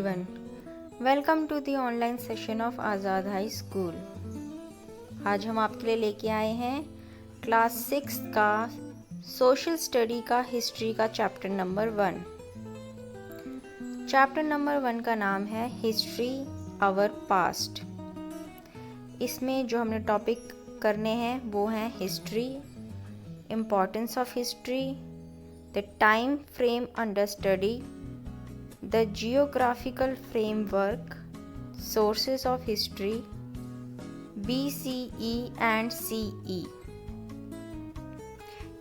everyone. Welcome to the online session of Azad high school. आज हम आपके लिए लेके आए हैं क्लास 6 का सोशल स्टडी का हिस्ट्री का चैप्टर नंबर 1। चैप्टर नंबर 1 का नाम है हिस्ट्री आवर पास्ट। इसमें जो हमने टॉपिक करने हैं वो हैं history, importance of history, the time frame under study, the geographical framework, sources of history, BCE and CE।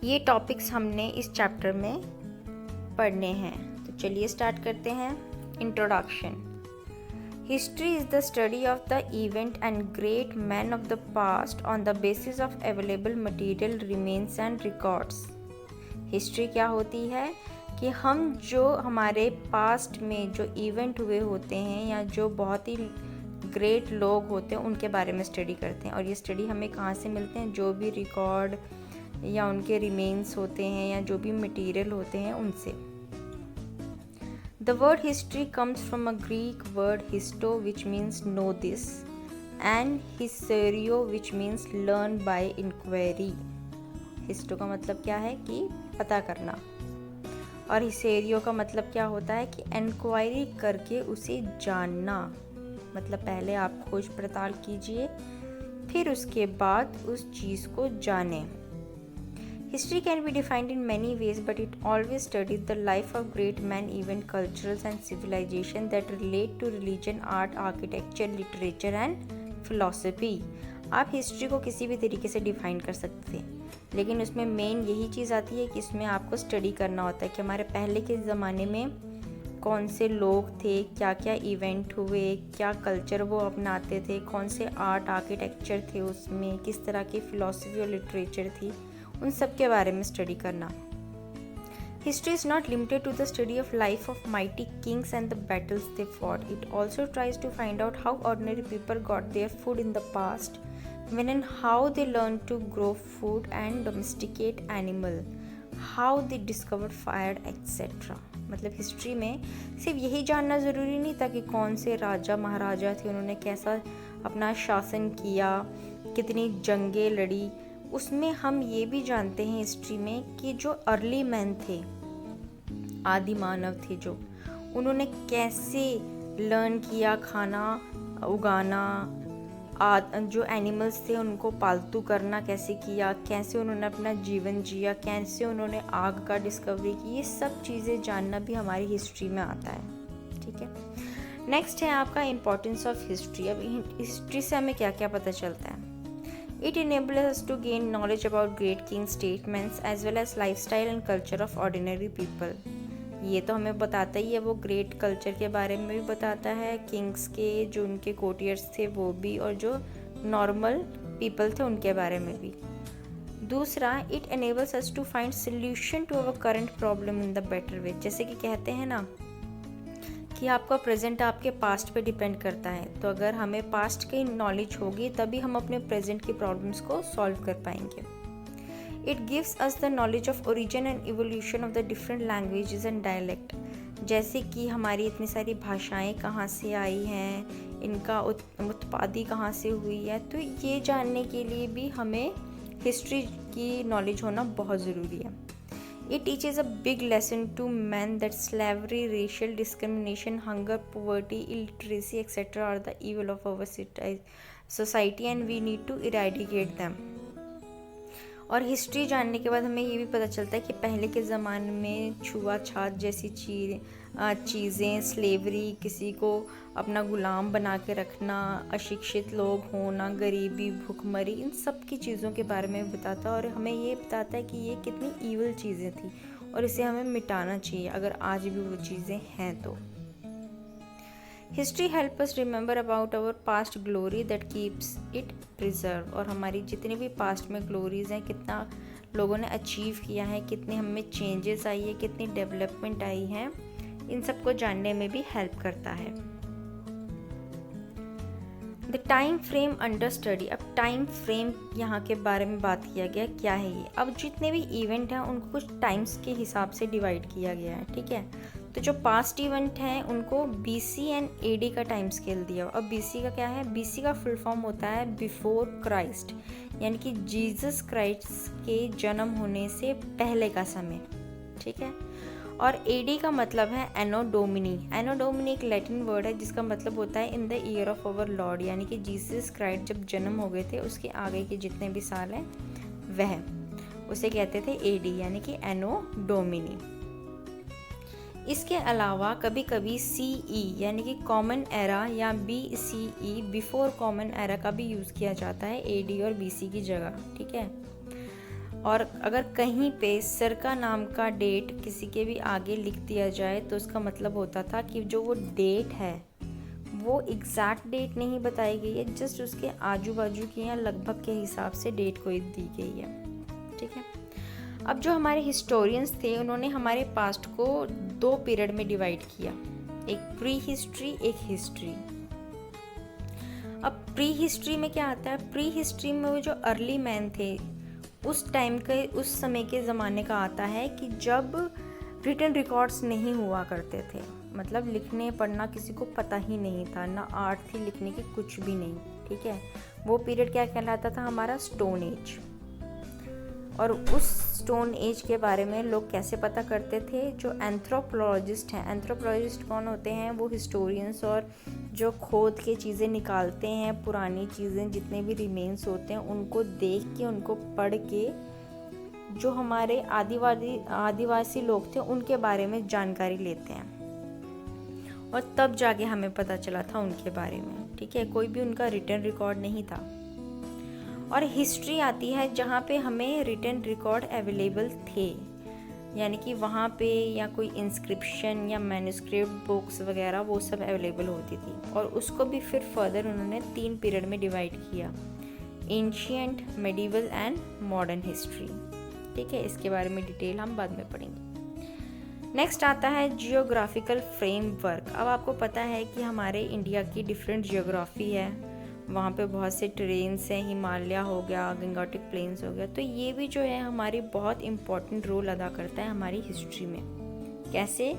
ये टॉपिक्स हमने इस चैप्टर में पढ़ने हैं। तो चलिए स्टार्ट करते हैं। Introduction. History is the study of the event and great man of the past on the basis of available material remains and records. History क्या होती है कि हम जो हमारे पास्ट में जो इवेंट हुए होते हैं या जो बहुत ही ग्रेट लोग होते हैं उनके बारे में स्टडी करते हैं। और ये स्टडी हमें कहाँ से मिलते हैं? जो भी रिकॉर्ड या उनके रिमेन्स होते हैं या जो भी मटेरियल होते हैं उनसे। The word history comes from a Greek word histo which means know this and historio which means learn by inquiry. Histo का मतलब क्या है कि पता करना, और हिसेरियो का मतलब क्या होता है कि इंक्वायरी करके उसे जानना। मतलब पहले आप खोज पड़ताल कीजिए फिर उसके बाद उस चीज़ को जानें। History can be defined in many ways but it always studies the life of great man event culturals and civilization that relate to religion, art, architecture, literature and philosophy. आप हिस्ट्री को किसी भी तरीके से डिफाइन कर सकते हैं, लेकिन उसमें मेन यही चीज़ आती है कि इसमें आपको स्टडी करना होता है कि हमारे पहले के ज़माने में कौन से लोग थे, क्या क्या इवेंट हुए, क्या कल्चर वो अपनाते थे, कौन से आर्ट आर्किटेक्चर थे, उसमें किस तरह की फ़िलासफ़ी और लिटरेचर थी, उन सब के बारे में स्टडी करना। History is not limited to the study of life of mighty kings and the battles they fought. It also tries to find out how ordinary people got their food in the past, when and how they learned to grow food and domesticate animal, how they discovered fire, etc. मतलब history में सिर्फ यही जानना ज़रूरी नहीं था कि कौन से राजा महाराजा थे, उन्होंने कैसा अपना शासन किया, कितनी जंगें लड़ी। उसमें हम ये भी जानते हैं हिस्ट्री में कि जो अर्ली मैन थे, आदि मानव थे, जो उन्होंने कैसे लर्न किया खाना उगाना, जो एनिमल्स थे उनको पालतू करना कैसे किया, कैसे उन्होंने अपना जीवन जिया, कैसे उन्होंने आग का डिस्कवरी की। ये सब चीज़ें जानना भी हमारी हिस्ट्री में आता है। ठीक है। नेक्स्ट है आपका इम्पोर्टेंस ऑफ हिस्ट्री। अब हिस्ट्री से हमें क्या क्या पता चलता है? It enables us to gain knowledge about great king statements as well as lifestyle and culture of ordinary people। ये तो हमें बताता ही है, वो ग्रेट कल्चर के बारे में भी बताता है, किंग्स के जो उनके कोटियर्स थे वो भी, और जो नॉर्मल पीपल थे उनके बारे में भी। दूसरा, it enables us to find solution to our current problem in the better way। जैसे कि कहते हैं ना कि आपका प्रेजेंट आपके पास्ट पे डिपेंड करता है, तो अगर हमें पास्ट की नॉलेज होगी तभी हम अपने प्रेजेंट की प्रॉब्लम्स को सॉल्व कर पाएंगे। It gives us the knowledge of origin and evolution of the different languages and dialect. जैसे कि हमारी इतनी सारी भाषाएं कहाँ से आई हैं, इनका उत्पत्ति कहाँ से हुई है, तो ये जानने के लिए भी हमें हिस्ट्री की नॉलेज होना बहुत ज़रूरी है। It teaches a big lesson to men that slavery, racial discrimination, hunger, poverty, illiteracy, etc. are the evil of our society and we need to eradicate them। और हिस्ट्री जानने के बाद हमें ये भी पता चलता है कि पहले के ज़माने में छुआछात जैसी चीज़ें, स्लेवरी, किसी को अपना गुलाम बना के रखना, अशिक्षित लोग होना, गरीबी, भूखमरी, इन सब की चीज़ों के बारे में बताता है। और हमें ये बताता है कि ये कितनी ईवल चीज़ें थी और इसे हमें मिटाना चाहिए अगर आज भी वो चीज़ें हैं तो। History help us remember about our past glory that keeps it preserve. और हमारी जितनी भी पास्ट में ग्लोरीज हैं, कितना लोगों ने अचीव किया है, कितने हमें चेंजेस आई है, कितनी डेवलपमेंट आई है, इन सब को जानने में भी हेल्प करता है। The time frame under study. अब टाइम फ्रेम यहाँ के बारे में बात किया गया, क्या है ये। अब जितने भी इवेंट हैं उनको कुछ टाइम्स के हिसाब से डिवाइड किया गया है, ठीक है। तो जो पास्ट इवेंट हैं उनको BC एंड AD का टाइम स्केल दिया। अब BC का क्या है, BC का फुल फॉर्म होता है बिफोर क्राइस्ट, यानी कि जीसस क्राइस्ट के जन्म होने से पहले का समय, ठीक है। और AD का मतलब है एनो डोमिनी। एनो डोमिनी एक लैटिन वर्ड है जिसका मतलब होता है in the year of our Lord, यानी कि जीसस क्राइस्ट जब जन्म हो गए थे उसके आगे के जितने भी साल हैं वह, उसे कहते थे AD, यानी कि एनो डोमिनी। इसके अलावा कभी कभी CE यानी कि कॉमन एरा या BCE बिफोर कॉमन एरा का भी यूज़ किया जाता है AD और BC की जगह, ठीक है। और अगर कहीं पे सरका नाम का डेट किसी के भी आगे लिख दिया जाए तो उसका मतलब होता था कि जो वो डेट है वो एग्जैक्ट डेट नहीं बताई गई है, जस्ट उसके आजू बाजू की या लगभग के हिसाब से डेट कोई दी गई है, ठीक है। अब जो हमारे हिस्टोरियंस थे उन्होंने हमारे पास्ट को 2 पीरियड में डिवाइड किया, एक प्री हिस्ट्री, एक हिस्ट्री। अब प्री हिस्ट्री में क्या आता है, प्री हिस्ट्री में वो जो अर्ली मैन थे उस टाइम के, उस समय के ज़माने का आता है कि जब रिटन रिकॉर्ड्स नहीं हुआ करते थे, मतलब लिखने पढ़ना किसी को पता ही नहीं था, ना आर्ट थी लिखने की, कुछ भी नहीं, ठीक है। वो पीरियड क्या कहलाता था, हमारा स्टोन एज। और उस स्टोन एज के बारे में लोग कैसे पता करते थे, जो एंथ्रोपोलॉजिस्ट हैं। एंथ्रोपोलॉजिस्ट कौन होते हैं, वो हिस्टोरियंस और जो खोद के चीज़ें निकालते हैं, पुरानी चीज़ें जितने भी रिमेन्स होते हैं उनको देख के, उनको पढ़ के जो हमारे आदिवासी लोग थे उनके बारे में जानकारी लेते हैं, और तब जाके हमें पता चला था उनके बारे में, ठीक है। कोई भी उनका रिटन रिकॉर्ड नहीं था। और हिस्ट्री आती है जहाँ पे हमें रिटन रिकॉर्ड अवेलेबल थे, यानी कि वहाँ पे या कोई इंस्क्रिप्शन या मैन्युस्क्रिप्ट बुक्स वगैरह वो सब अवेलेबल होती थी। और उसको भी फिर फर्दर उन्होंने 3 पीरियड में डिवाइड किया, ancient, medieval and modern history, ठीक है। इसके बारे में डिटेल हम बाद में पढ़ेंगे। नेक्स्ट आता है जियोग्राफिकल फ्रेमवर्क। अब आपको पता है कि हमारे इंडिया की डिफरेंट जियोग्राफी है, वहाँ पे बहुत से ट्रेन्स हैं, हिमालय हो गया, गंगोटिक प्लेन्स हो गया, तो ये भी जो है हमारी बहुत इम्पोर्टेंट रोल अदा करता है हमारी हिस्ट्री में। कैसे,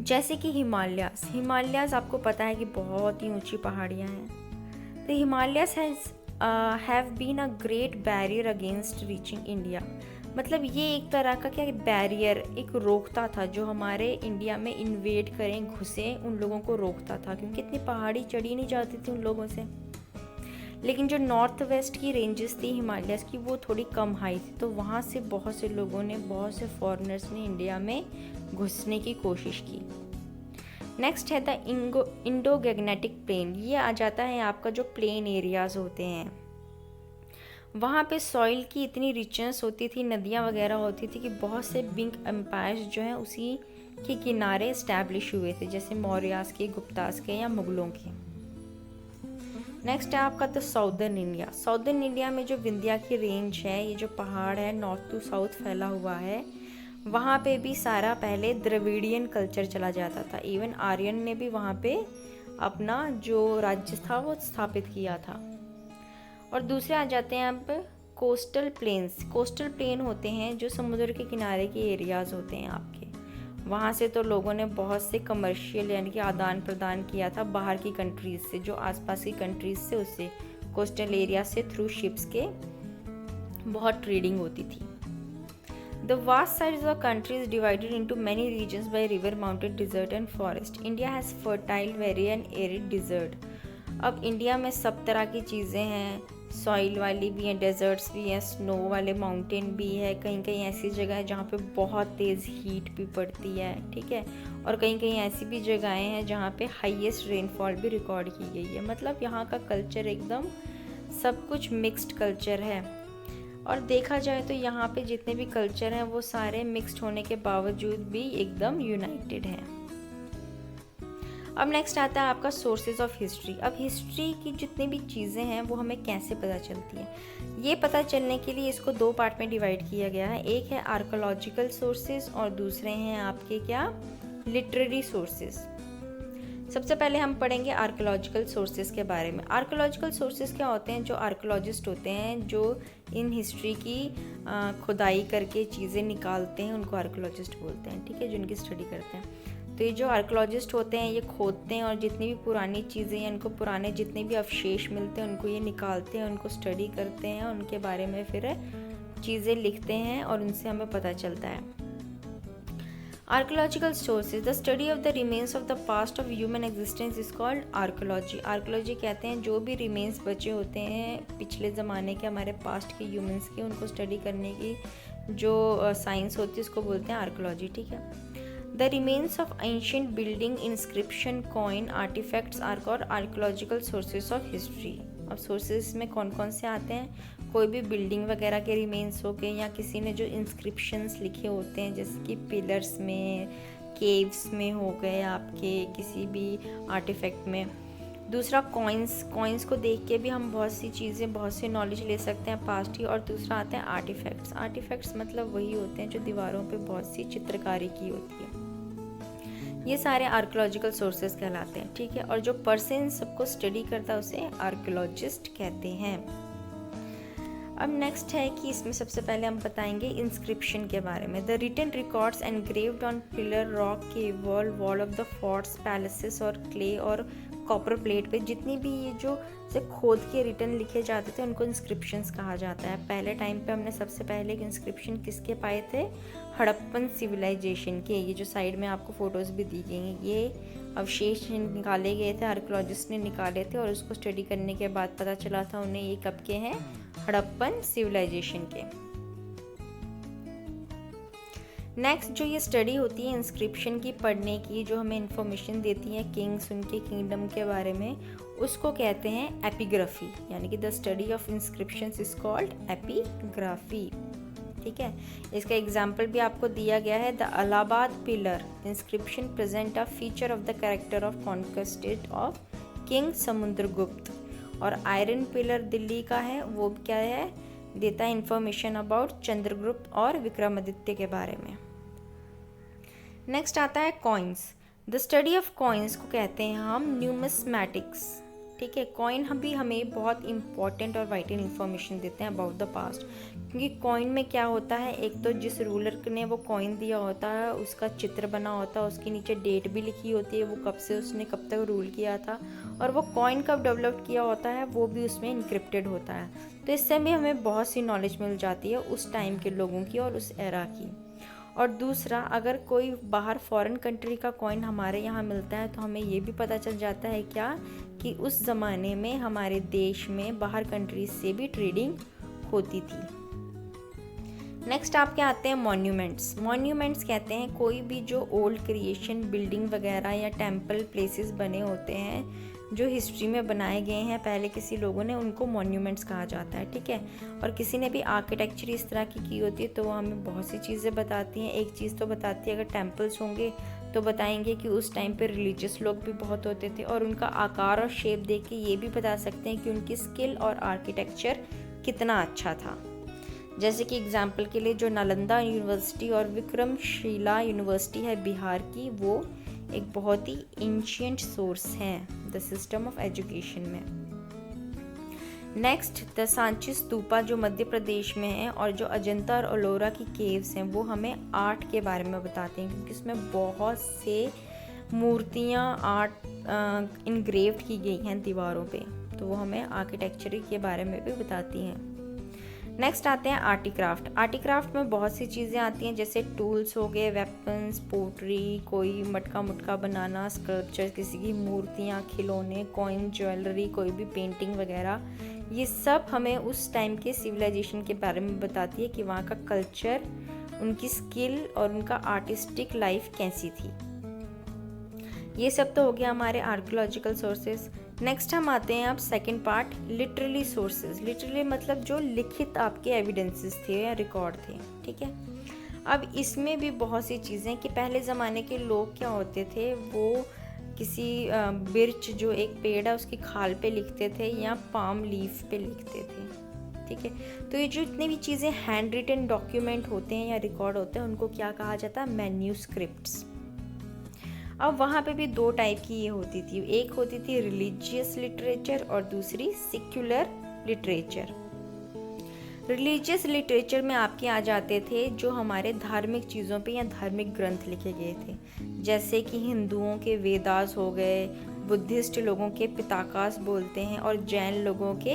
जैसे कि हिमालयास आपको पता है कि बहुत ही ऊंची पहाड़ियाँ हैं। तो Himalayas have been a great barrier against reaching India. मतलब ये एक तरह का क्या बैरियर, एक रोकता था जो हमारे इंडिया में इन्वेड करें, घुसे, उन लोगों को रोकता था, क्योंकि इतनी पहाड़ी चढ़ी नहीं जाती थी उन लोगों से। लेकिन जो नॉर्थ वेस्ट की रेंजेस थी हिमालयस की वो थोड़ी कम हाई थी, तो वहाँ से बहुत से लोगों ने, बहुत से फॉरेनर्स ने इंडिया में घुसने की कोशिश की। नेक्स्ट है द इंडो गैंगनेटिक प्लेन। ये आ जाता है आपका जो प्लेन एरियाज़ होते हैं, वहाँ पे सॉइल की इतनी रिचनेस होती थी, नदियाँ वगैरह होती थी कि बहुत से बिग एम्पायर्स जो हैं उसी के किनारे इस्टेब्लिश हुए थे, जैसे मौर्यास के, गुप्तास के या मुगलों के। नेक्स्ट है आपका तो साउदर्न इंडिया। साउदर्न इंडिया में जो विंध्या की रेंज है, ये जो पहाड़ है नॉर्थ टू साउथ फैला हुआ है, वहाँ पे भी सारा पहले द्रविडियन कल्चर चला जाता था। इवन आर्यन ने भी वहाँ पे अपना जो राज्य था वो स्थापित किया था। और दूसरे आ जाते हैं अब कोस्टल प्लेन्स। कोस्टल प्लेन होते हैं जो समुद्र के किनारे के एरियाज़ होते हैं आपके, वहाँ से तो लोगों ने बहुत से कमर्शियल यानी कि आदान प्रदान किया था बाहर की कंट्रीज़ से, जो आसपास की कंट्रीज़ से, उससे कोस्टल एरिया से थ्रू शिप्स के बहुत ट्रेडिंग होती थी। The vast size of the country is divided into many regions by river, mountain, desert and forest. India has fertile, varied and arid desert. अब इंडिया में सब तरह की चीज़ें हैं, सॉइल वाली भी हैं, डेजर्ट्स भी हैं, स्नो वाले माउंटेन भी है, कहीं कहीं ऐसी जगह है जहाँ पे बहुत तेज़ हीट भी पड़ती है, ठीक है। और कहीं कहीं ऐसी भी जगहें हैं जहाँ पे हाईएस्ट रेनफॉल भी रिकॉर्ड की गई है। मतलब यहाँ का कल्चर एकदम सब कुछ मिक्स्ड कल्चर है। और देखा जाए तो यहाँ पे जितने भी कल्चर हैं वो सारे मिक्स्ड होने के बावजूद भी एकदम यूनाइटेड हैं। अब नेक्स्ट आता है आपका सोर्सेज ऑफ हिस्ट्री। अब हिस्ट्री की जितनी भी चीज़ें हैं वो हमें कैसे पता चलती हैं, ये पता चलने के लिए इसको 2 पार्ट में डिवाइड किया गया है। एक है आर्कोलॉजिकल सोर्सेज और दूसरे हैं आपके क्या, लिटरेरी सोर्सेज। सबसे पहले हम पढ़ेंगे आर्कोलॉजिकल सोर्सेज के बारे में। आर्कोलॉजिकल सोर्सेज क्या होते हैं? जो आर्कोलॉजिस्ट होते हैं जो इन हिस्ट्री की खुदाई करके चीज़ें निकालते हैं, उनको आर्कोलॉजिस्ट बोलते हैं, ठीक है, जो उनकी स्टडी करते हैं। तो ये जो आर्कोलॉजिस्ट होते हैं ये खोदते हैं और जितनी भी पुरानी चीज़ें हैं, उनको पुराने जितने भी अवशेष मिलते हैं उनको ये निकालते हैं, उनको स्टडी करते हैं, उनके बारे में फिर चीज़ें लिखते हैं और उनसे हमें पता चलता है। Archaeological sources, the study of the remains of the past of human existence is called archaeology. Archaeology कहते हैं जो भी remains बचे होते हैं पिछले ज़माने के हमारे पास्ट के ह्यूमंस के, उनको स्टडी करने की जो साइंस होती है उसको बोलते हैं आर्कोलॉजी, ठीक है। The remains of ancient building, inscription, coin, artifacts are called archaeological sources of history. अब सोर्सेज में कौन कौन से आते हैं? कोई भी बिल्डिंग वगैरह के रिमेन्स हो गए या किसी ने जो इंस्क्रिप्शंस लिखे होते हैं जैसे कि पिलर्स में, केव्स में हो गए, आपके किसी भी आर्टिफैक्ट में। दूसरा कॉइन्स को देख के भी हम बहुत सी चीज़ें, बहुत सी नॉलेज ले सकते हैं पास्ट की। और दूसरा आता है आर्टिफैक्ट्स मतलब वही होते हैं जो दीवारों पे बहुत सी चित्रकारी की होती है। ये सारे आर्कोलॉजिकल सोर्सेज कहलाते हैं, ठीक है। और जो पर्सन सबको स्टडी करता है उसे आर्कोलॉजिस्ट कहते हैं। अब नेक्स्ट है कि इसमें सबसे पहले हम बताएंगे इंस्क्रिप्शन के बारे में। The written records engraved on pillar, rock, cave wall of the forts, palaces और क्ले और कॉपर प्लेट पे जितनी भी ये जो से खोद के रिटन लिखे जाते थे उनको इंस्क्रिप्शंस कहा जाता है। पहले टाइम पे हमने सबसे पहले एक इंस्क्रिप्शन किसके पाए थे? हड़प्पन सिविलाइजेशन के। ये जो साइड में आपको फोटोज़ भी दी गई हैं, ये अवशेष निकाले गए थे, आर्कोलॉजिस्ट ने निकाले थे और उसको स्टडी करने के बाद पता चला था उन्हें ये कब के हैं? हड़प्पन सिविलाइजेशन के। नेक्स्ट जो ये स्टडी होती है इंस्क्रिप्शन की पढ़ने की, जो हमें इंफॉर्मेशन देती है किंग्स, उनके किंगडम के बारे में, उसको कहते हैं एपिग्राफी, यानी कि the study of inscriptions is called epigraphy, ठीक है। इसका एग्जाम्पल भी आपको दिया गया है। The Allahabad pillar inscription present a feature of the character of conquested of king Samudragupta. और आयरन पिलर दिल्ली का है, वो क्या है? देता है इंफॉर्मेशन अबाउट चंद्रगुप्त और विक्रमादित्य के बारे में। नेक्स्ट आता है coins. The study of coins को कहते हैं हम न्यूमिस्मैटिक्स, ठीक है। कॉइन भी हमें बहुत इंपॉर्टेंट और वाइटल इंफॉर्मेशन देते हैं अबाउट द पास्ट, क्योंकि कॉइन में क्या होता है, एक तो जिस रूलर ने वो कॉइन दिया होता है उसका चित्र बना होता है, उसके नीचे डेट भी लिखी होती है, वो कब से उसने कब तक रूल किया था, और वो कॉइन कब डेवलप किया होता है वो भी उसमें इनक्रिप्टेड होता है। तो इससे भी हमें बहुत सी नॉलेज मिल जाती है उस टाइम के लोगों की और उस एरा की। और दूसरा, अगर कोई बाहर फॉरेन कंट्री का कॉइन हमारे यहाँ मिलता है तो हमें ये भी पता चल जाता है क्या कि उस ज़माने में हमारे देश में बाहर कंट्रीज से भी ट्रेडिंग होती थी। नेक्स्ट आपके आते हैं मॉन्यूमेंट्स कहते हैं कोई भी जो ओल्ड क्रिएशन, बिल्डिंग वगैरह या टेम्पल प्लेसेस बने होते हैं जो हिस्ट्री में बनाए गए हैं पहले किसी लोगों ने, उनको मॉन्यूमेंट्स कहा जाता है, ठीक है। और किसी ने भी आर्किटेक्चर इस तरह की होती है तो वो हमें बहुत सी चीज़ें बताती हैं। एक चीज़ तो बताती है, अगर टेम्पल्स होंगे तो बताएंगे कि उस टाइम पे रिलीजियस लोग भी बहुत होते थे, और उनका आकार और शेप देख के ये भी बता सकते हैं कि उनकी स्किल और आर्किटेक्चर कितना अच्छा था। जैसे कि एग्जाम्पल के लिए जो नालंदा यूनिवर्सिटी और विक्रमशिला यूनिवर्सिटी है बिहार की, वो एक बहुत ही एंशिएंट सोर्स हैं द सिस्टम ऑफ एजुकेशन में। नेक्स्ट द सांची स्तूपा जो मध्य प्रदेश में है, और जो अजंता और अलोरा की केव्स हैं वो हमें आर्ट के बारे में बताते हैं, क्योंकि इसमें बहुत से मूर्तियाँ आर्ट इनग्रेव्ड की गई हैं दीवारों पे, तो वो हमें आर्किटेक्चर के बारे में भी बताती हैं। नेक्स्ट आते हैं आर्टिक्राफ्ट में बहुत सी चीज़ें आती हैं, जैसे टूल्स हो गए, वेपन्स, पोट्री, कोई मटका मुटका बनाना, स्कल्पचर, किसी की मूर्तियाँ, खिलौने, कॉइन, ज्वेलरी, कोई भी पेंटिंग वगैरह, ये सब हमें उस टाइम के सिविलाइजेशन के बारे में बताती है कि वहाँ का कल्चर, उनकी स्किल और उनका आर्टिस्टिक लाइफ कैसी थी। ये सब तो हो गया हमारे आर्कियोलॉजिकल सोर्सेज। नेक्स्ट हम आते हैं अब second part, literally sources. Literally मतलब जो लिखित आपके एविडेंसेस थे या रिकॉर्ड थे, ठीक है। अब इसमें भी बहुत सी चीज़ें कि पहले ज़माने के लोग क्या होते थे, वो किसी बिर्च जो एक पेड़ है उसकी खाल पे लिखते थे या पाम लीफ पे लिखते थे, ठीक है। तो ये जो इतनी भी चीज़ें हैंड रिटन डॉक्यूमेंट होते हैं या रिकॉर्ड होते हैं उनको क्या कहा जाता है? मैन्यूस्क्रिप्ट्स। अब वहाँ पे भी दो टाइप की ये होती थी, एक होती थी रिलीजियस लिटरेचर और दूसरी सेक्युलर लिटरेचर। रिलीजियस लिटरेचर में आपके आ जाते थे जो हमारे धार्मिक चीज़ों पे या धार्मिक ग्रंथ लिखे गए थे, जैसे कि हिंदुओं के वेदास हो गए, बुद्धिस्ट लोगों के पिताकास बोलते हैं और जैन लोगों के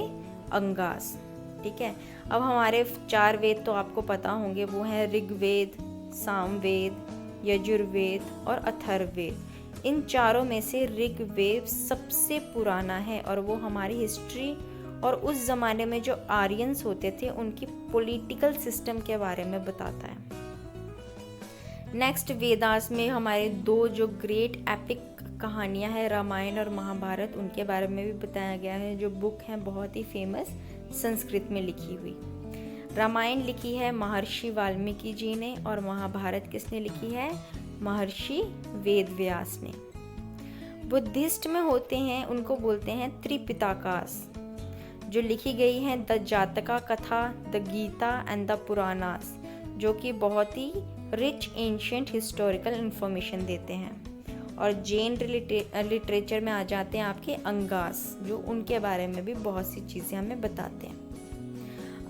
अंगास। ठीक है, अब हमारे 4 वेद तो आपको पता होंगे, वो हैं ऋग्वेद, सामवेद, यजुर्वेद और अथर्ववेद। इन चारों में से ऋग्वेद सबसे पुराना है और वो हमारी हिस्ट्री और उस ज़माने में जो आर्यंस होते थे उनकी पॉलिटिकल सिस्टम के बारे में बताता है। नेक्स्ट वेदास में हमारे 2 जो ग्रेट एपिक कहानियां हैं, रामायण और महाभारत, उनके बारे में भी बताया गया है, जो बुक हैं बहुत ही फेमस संस्कृत में लिखी हुई। रामायण लिखी है महर्षि वाल्मीकि जी ने और महाभारत किसने लिखी है? महर्षि वेदव्यास ने। बुद्धिस्ट में होते हैं, उनको बोलते हैं त्रिपिताकास, जो लिखी गई हैं the Jataka Katha, the Gita and the Puranas, जो कि बहुत ही रिच एंशिएंट हिस्टोरिकल इंफॉर्मेशन देते हैं। और जैन लिटरेचर में आ जाते हैं आपके अंगास, जो उनके बारे में भी बहुत सी चीज़ें हमें बताते हैं।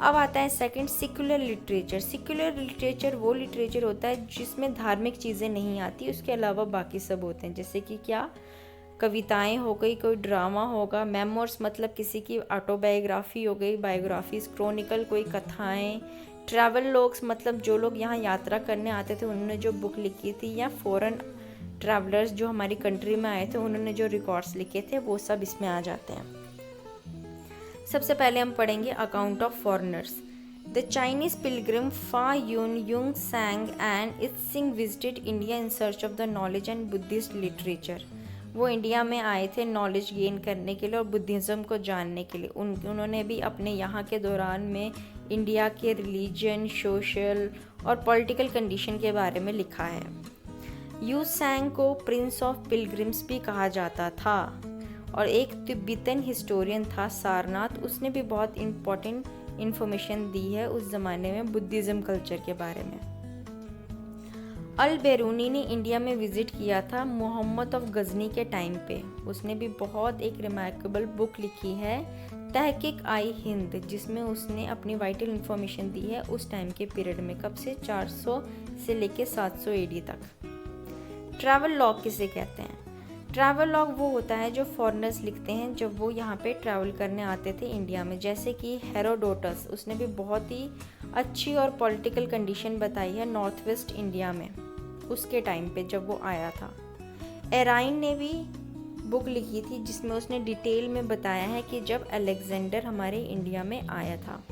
अब आता है second secular literature. Secular literature वो लिटरेचर होता है जिसमें धार्मिक चीज़ें नहीं आती, उसके अलावा बाकी सब होते हैं, जैसे कि क्या, कविताएं हो गई, कोई ड्रामा होगा, मेमोर्स मतलब किसी की ऑटोबायोग्राफी हो गई, बायोग्राफीज, क्रोनिकल कोई कथाएं, ट्रैवल लॉग्स मतलब जो लोग यहाँ यात्रा करने आते थे उन्होंने जो बुक लिखी थी, या फॉरेन ट्रैवलर्स जो हमारी कंट्री में आए थे उन्होंने जो रिकॉर्ड्स लिखे थे, वो सब इसमें आ जाते हैं। सबसे पहले हम पढ़ेंगे account of foreigners. The Chinese Pilgrim फा यून युंग सांग and Itsing visited India in search of the knowledge and Buddhist literature. वो इंडिया में आए थे नॉलेज गेन करने के लिए और बुद्धिज़्म को जानने के लिए। उन्होंने भी अपने यहाँ के दौरान में इंडिया के रिलीजन, सोशल और पॉलिटिकल कंडीशन के बारे में लिखा है। यू सांग को प्रिंस ऑफ पिलग्रिम्स भी कहा जाता था। और एक तिब्बतन हिस्टोरियन था सारनाथ, उसने भी बहुत इम्पोर्टेंट इन्फॉर्मेशन दी है उस ज़माने में बुद्धिज़्म कल्चर के बारे में। अल बेरूनी ने इंडिया में विज़िट किया था मोहम्मद ऑफ गजनी के टाइम पे। उसने भी बहुत एक रिमार्केबल बुक लिखी है तहकीक आई हिंद, जिसमें उसने अपनी वाइटल इन्फॉर्मेशन दी है उस टाइम के पीरियड में, कब से 400 से लेके 700 एडी तक। ट्रैवल लॉग किसे कहते हैं? ट्रैवल लॉग वो होता है जो फॉरेनर्स लिखते हैं जब वो यहाँ पे ट्रैवल करने आते थे इंडिया में, जैसे कि हेरोडोटस, उसने भी बहुत ही अच्छी और पॉलिटिकल कंडीशन बताई है नॉर्थ वेस्ट इंडिया में उसके टाइम पे जब वो आया था। एराइन ने भी बुक लिखी थी जिसमें उसने डिटेल में बताया है कि जब अलेक्जेंडर हमारे इंडिया में आया था।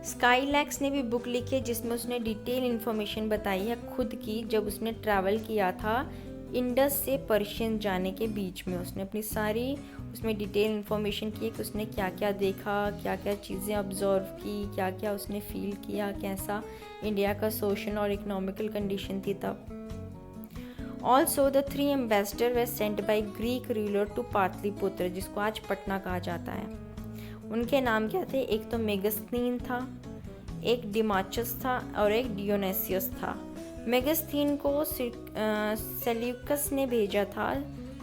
स्काईलैक्स ने भी बुक लिखी है जिसमें उसने डिटेल इन्फॉर्मेशन बताई है खुद की, जब उसने ट्रैवल किया था इंडस से पर्शियन जाने के बीच में। उसने अपनी सारी उसमें डिटेल इन्फॉर्मेशन की कि उसने क्या क्या देखा, क्या क्या चीज़ें ऑब्जर्व की, क्या क्या उसने फील किया, कैसा इंडिया का सोशल और इकोनॉमिकल कंडीशन थी तब। ऑल्सो द 3 एम्बेसडर वे sent by Greek ruler to Pataliputra, जिसको आज पटना कहा जाता है। उनके नाम क्या थे? एक तो मेगस्थीन था, एक डिमाचस था और एक डियोनेसियस था। मेगस्थीन को सेल्यूकस ने भेजा था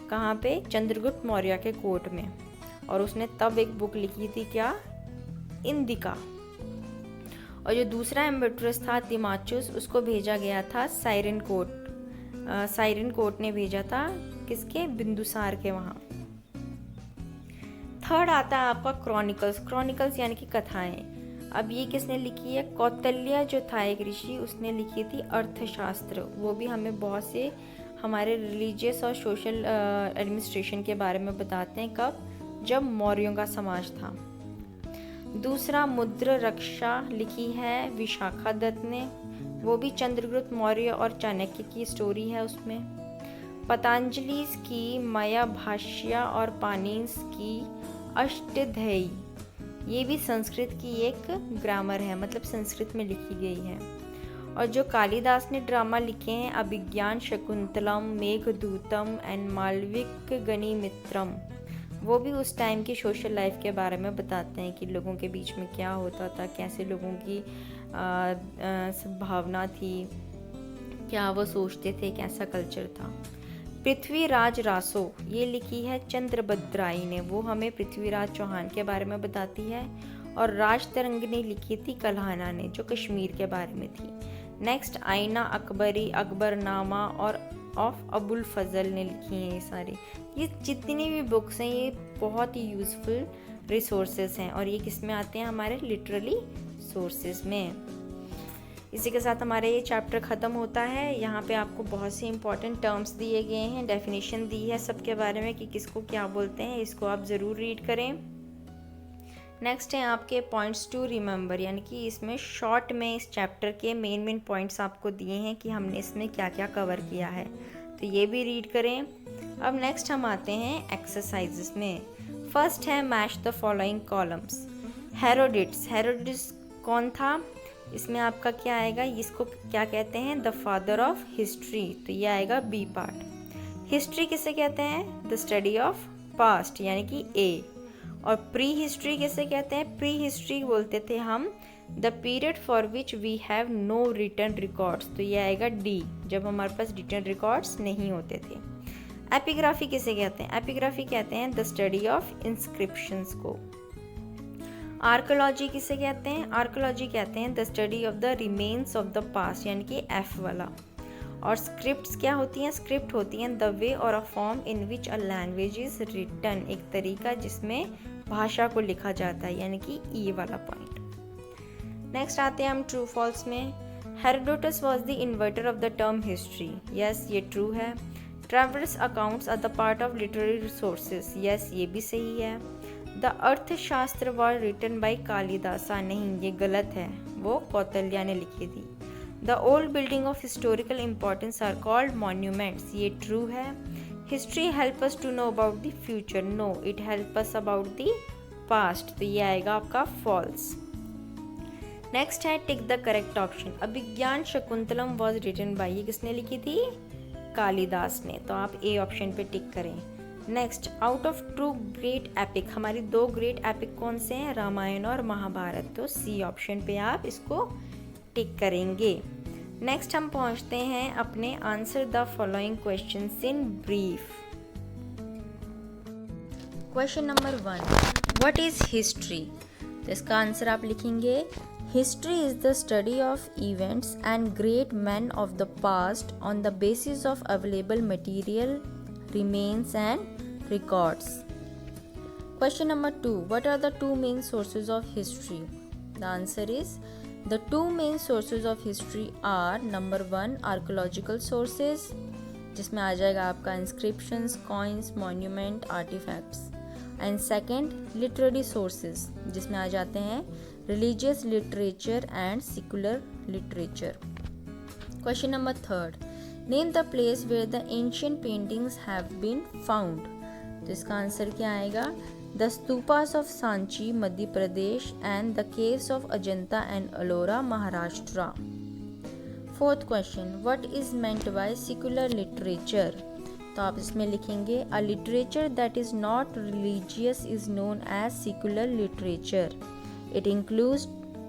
कहाँ पे? चंद्रगुप्त मौर्य के कोर्ट में, और उसने तब एक बुक लिखी थी क्या? इंदिका। और जो दूसरा एम्बेसडर था डिमाचस, उसको भेजा गया था साइरन कोर्ट ने भेजा था किसके? बिंदुसार के वहाँ। थर्ड आता है आपका क्रॉनिकल्स यानी कि कथाएं। अब ये किसने लिखी है? कौटिल्य जो था एक ऋषि, उसने लिखी थी अर्थशास्त्र। वो भी हमें बहुत से हमारे रिलीजियस और सोशल एडमिनिस्ट्रेशन के बारे में बताते हैं। कब? जब मौर्यों का समाज था। दूसरा मुद्र रक्षा लिखी है विशाखा दत्त ने, वो भी चंद्रगुप्त मौर्य और चाणक्य की स्टोरी है उसमें। पतंजलि की माया भाष्य और पाणिनि की अष्टाध्यायी, ये भी संस्कृत की एक ग्रामर है, मतलब संस्कृत में लिखी गई है। और जो कालिदास ने ड्रामा लिखे हैं अभिज्ञान शकुंतलम, मेघदूतम एंड मालविक गणिमित्रम, वो भी उस टाइम की सोशल लाइफ के बारे में बताते हैं कि लोगों के बीच में क्या होता था, कैसे लोगों की भावना थी, क्या वो सोचते थे, कैसा कल्चर था। पृथ्वीराज रासो ये लिखी है चंद्रभद्राई ने, वो हमें पृथ्वीराज चौहान के बारे में बताती है। और राज तरंगिणी लिखी थी कल्हाना ने, जो कश्मीर के बारे में थी। नेक्स्ट आईना अकबरी, अकबरनामा और ऑफ अबुल फजल ने लिखी हैं ये सारी। ये जितनी भी बुक्स हैं ये बहुत ही यूज़फुल रिसोर्सेज हैं और ये किस में आते हैं, हमारे लिटरली सोर्सेज में। इसी के साथ हमारा ये चैप्टर ख़त्म होता है। यहाँ पे आपको बहुत से इंपॉर्टेंट टर्म्स दिए गए हैं, डेफिनेशन दी है सबके बारे में कि किसको क्या बोलते हैं, इसको आप ज़रूर रीड करें। नेक्स्ट है आपके पॉइंट्स टू रिमेंबर, यानी कि इसमें शॉर्ट में इस चैप्टर के मेन पॉइंट्स आपको दिए हैं कि हमने इसमें क्या क्या कवर किया है, तो ये भी रीड करें। अब नेक्स्ट हम आते हैं एक्सरसाइजेस में। फर्स्ट है मैच द फॉलोइंग कॉलम्स। हेरोडिट्स कौन था, इसमें आपका क्या आएगा, इसको क्या कहते हैं, द फादर ऑफ हिस्ट्री, तो ये आएगा बी पार्ट। हिस्ट्री किसे कहते हैं, द स्टडी ऑफ पास्ट, यानी कि ए। और प्री हिस्ट्री किसे कहते हैं, प्री हिस्ट्री बोलते थे हम the period for which we have no written records, तो ये आएगा डी, जब हमारे पास रिटन रिकॉर्ड्स नहीं होते थे। एपिग्राफी किसे कहते हैं, एपिग्राफी कहते हैं द स्टडी ऑफ इंस्क्रिप्शंस को। आर्कोलॉजी किसे कहते हैं, आर्कोलॉजी कहते हैं the study of the remains of the past, यानी कि एफ वाला। और स्क्रिप्ट्स क्या होती हैं, स्क्रिप्ट होती हैं द वे और a form in which a language is written, एक तरीका जिसमें भाषा को लिखा जाता है, यानी कि ई वाला पॉइंट। नेक्स्ट आते हैं हम ट्रू फॉल्स में। Herodotus was the inventor of the term history, yes ये ट्रू है। Travellers accounts are the part of literary resources, yes ये भी सही है। द अर्थशास्त्र वॉज रिटन बाई कालिदासा, नहीं ये गलत है, वो कौटिल्य ने लिखी थी। The old building of historical importance are called monuments, ये ट्रू है। History help us to know about the future, no it help us about the past, तो ये आएगा आपका फॉल्स। नेक्स्ट है tick the correct option. Abhijnana Shakuntalam was written by, ये किसने लिखी थी, कालिदास ने, तो आप ए ऑप्शन पे टिक करें। Next out of two great epic, हमारी दो ग्रेट एपिक कौन से हैं, रामायण और महाभारत, तो सी ऑप्शन पे आप इसको टिक करेंगे। नेक्स्ट हम पहुंचते हैं अपने answer the following questions in brief. Question number 1, what is history, तो इसका आंसर आप लिखेंगे history is the study of events and great man of the past on the basis of available material, remains and records. Question number 2, what are the two main sources of history? The answer is the two main sources of history are number 1 archaeological sources, जिसमें आ जाएगा आपका inscriptions, coins, monument, artifacts, and second literary sources, जिसमें आ जाते हैं religious literature and secular literature. Question number 3, name the place where the ancient paintings have been found, तो इसका answer क्या आएगा, the stupas of Sanchi Madhya Pradesh and the caves of Ajanta and Ellora Maharashtra. Fourth question, what is meant by secular literature, तो आप इसमें लिखेंगे a literature that is not religious is known as secular literature.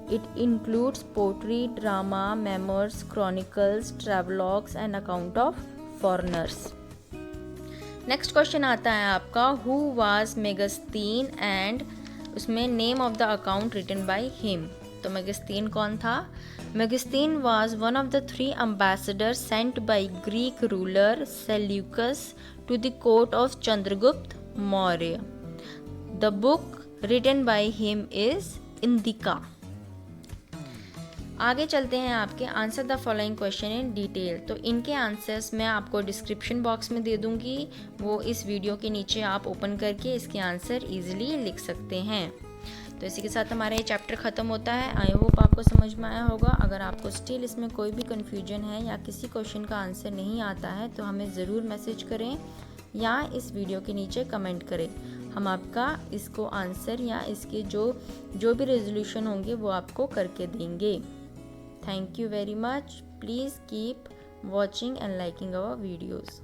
It includes poetry, drama, memoirs, chronicles, travelogues and account of foreigners. Next question आता है आपका who was Megasthenes and उसमें name of the account written by him, तो Megasthenes कौन था, Megasthenes was one of the 3 ambassadors sent by Greek ruler Seleucus to the court of Chandragupta Maurya. The book written by him is Indika. आगे चलते हैं आपके answer the following question in detail, तो इनके answers मैं आपको description box में दे दूंगी, वो इस वीडियो के नीचे आप ओपन करके इसके आंसर इजीली लिख सकते हैं। तो इसी के साथ हमारा ये चैप्टर ख़त्म होता है। आई होप आपको समझ में आया होगा। अगर आपको स्टिल इसमें कोई भी कन्फ्यूजन है या किसी क्वेश्चन का आंसर नहीं आता है तो हमें ज़रूर मैसेज करें या इस वीडियो के नीचे कमेंट करें, हम आपका इसको आंसर या इसके जो भी रेजोल्यूशन होंगे वो आपको करके देंगे। Thank you very much. Please keep watching and liking our videos.